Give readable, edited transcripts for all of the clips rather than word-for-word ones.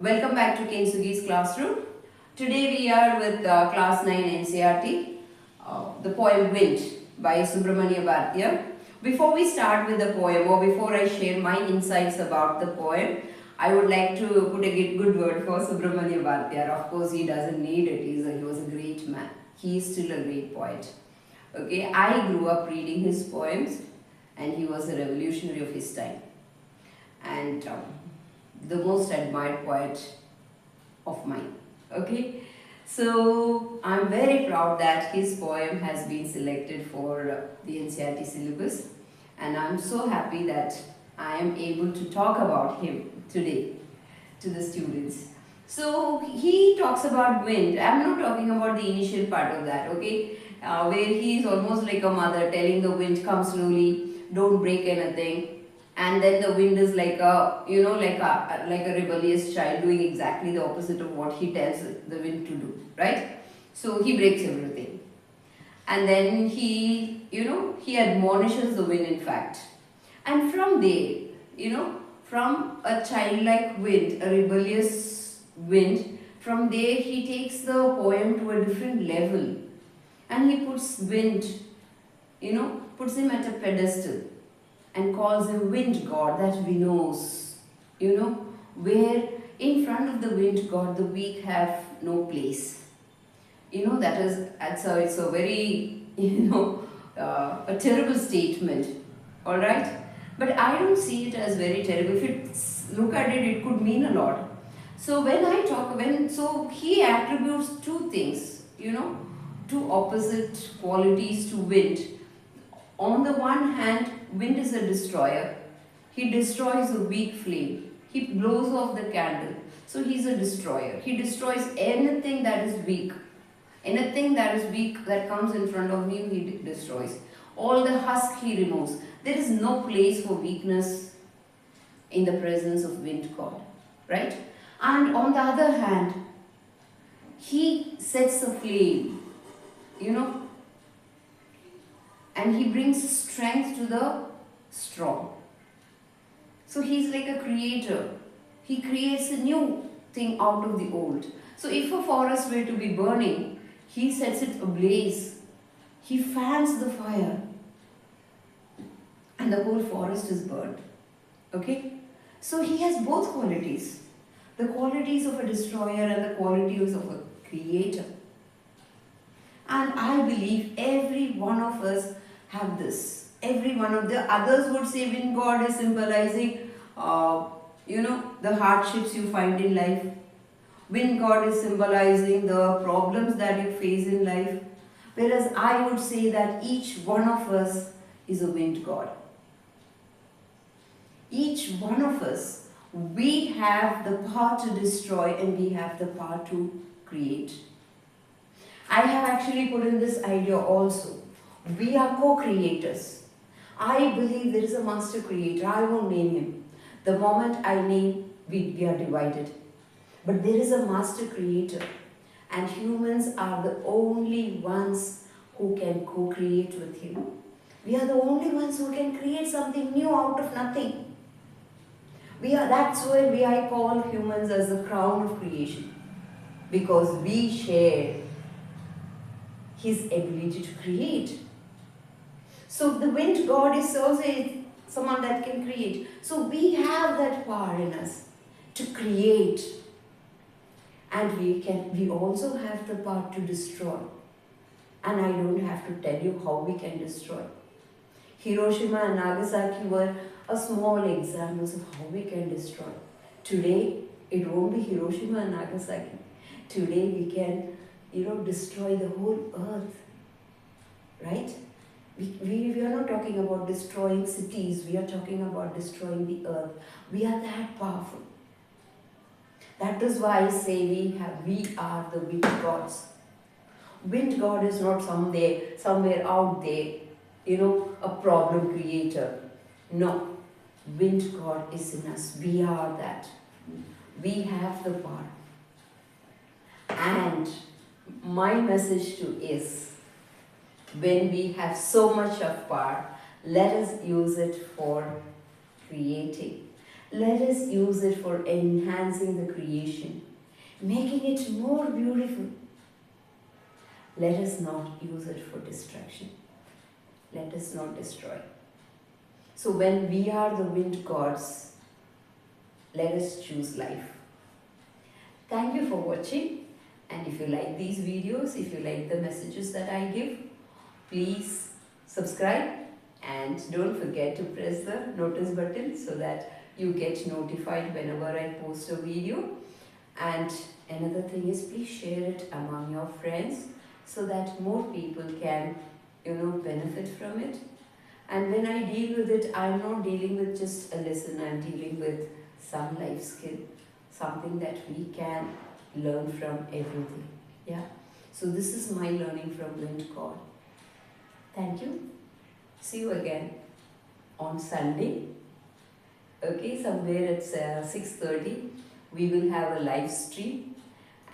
Welcome back to Kensugi's classroom. Today we are with class 9 NCERT, the poem Wind by Subramania Bharathi. Before we start with the poem or before I share my insights about the poem, I would like to put a good word for Subramania Bharathi. Of course, he doesn't need it. He was a great man. He is still a great poet. Okay, I grew up reading his poems and he was a revolutionary of his time. And the most admired poet of mine. Okay, so I'm very proud that his poem has been selected for the NCERT syllabus, and I'm so happy that I am able to talk about him today to the students. So he talks about wind. I'm not talking about the initial part of that, okay, where he is almost like a mother telling the wind, come slowly, don't break anything, and then the wind is like a like a rebellious child doing exactly the opposite of what he tells the wind to do, right? So he breaks everything, and then he admonishes the wind, in fact. And from there, from a childlike wind, a rebellious wind, from there he takes the poem to a different level, and he puts wind, puts him at a pedestal and calls him wind god, that we knows, where in front of the wind god the weak have no place. It's a very, a terrible statement, alright? But I don't see it as very terrible. If you look at it, it could mean a lot. So so he attributes two things, two opposite qualities to wind. On the one hand, wind is a destroyer. He destroys a weak flame. He blows off the candle. So he's a destroyer. He destroys anything that is weak. Anything that is weak that comes in front of him, he destroys. All the husk he removes. There is no place for weakness in the presence of wind god. Right? And on the other hand, he sets a flame, and he brings strength to the strong. So he's like a creator. He creates a new thing out of the old. So if a forest were to be burning, he sets it ablaze. He fans the fire, and the whole forest is burned. Okay? So he has both qualities. The qualities of a destroyer and the qualities of a creator. And I believe every one of us have this. Every one of the others would say wind god is symbolizing, the hardships you find in life. Wind god is symbolizing the problems that you face in life. Whereas I would say that each one of us is a wind god. Each one of us, we have the power to destroy and we have the power to create. I have actually put in this idea also. We are co-creators. I believe there is a master creator. I won't name him. The moment I name, we are divided. But there is a master creator. And humans are the only ones who can co-create with him. We are the only ones who can create something new out of nothing. That's why I call humans as the crown of creation. Because we share his ability to create. So the wind god is also someone that can create. So we have that power in us to create. And we also have the power to destroy. And I don't have to tell you how we can destroy. Hiroshima and Nagasaki were a small examples of how we can destroy. Today, it won't be Hiroshima and Nagasaki. Today we can, destroy the whole earth. Right? We are not talking about destroying cities. We are talking about destroying the earth. We are that powerful. That is why I say we are the wind gods. Wind god is not somewhere out there, a problem creator. No. Wind god is in us. We are that. We have the power. And my message to is, when we have so much of power, let us use it for creating. Let us use it for enhancing the creation, making it more beautiful. Let us not use it for destruction. Let us not destroy. So when we are the wind gods, let us choose life. Thank you for watching, and if you like these videos, if you like the messages that I give, please subscribe and don't forget to press the notice button so that you get notified whenever I post a video. And another thing is, please share it among your friends so that more people can benefit from it. And when I deal with it, I'm not dealing with just a lesson, I'm dealing with some life skill, something that we can learn from everything. Yeah. So this is my learning from Wind God. Thank you. See you again on Sunday. Okay, somewhere at 6:30 we will have a live stream,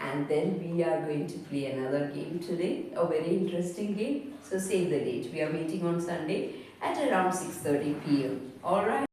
and then we are going to play another game today, a very interesting game. So save the date. We are meeting on Sunday at around 6:30 p.m. Alright.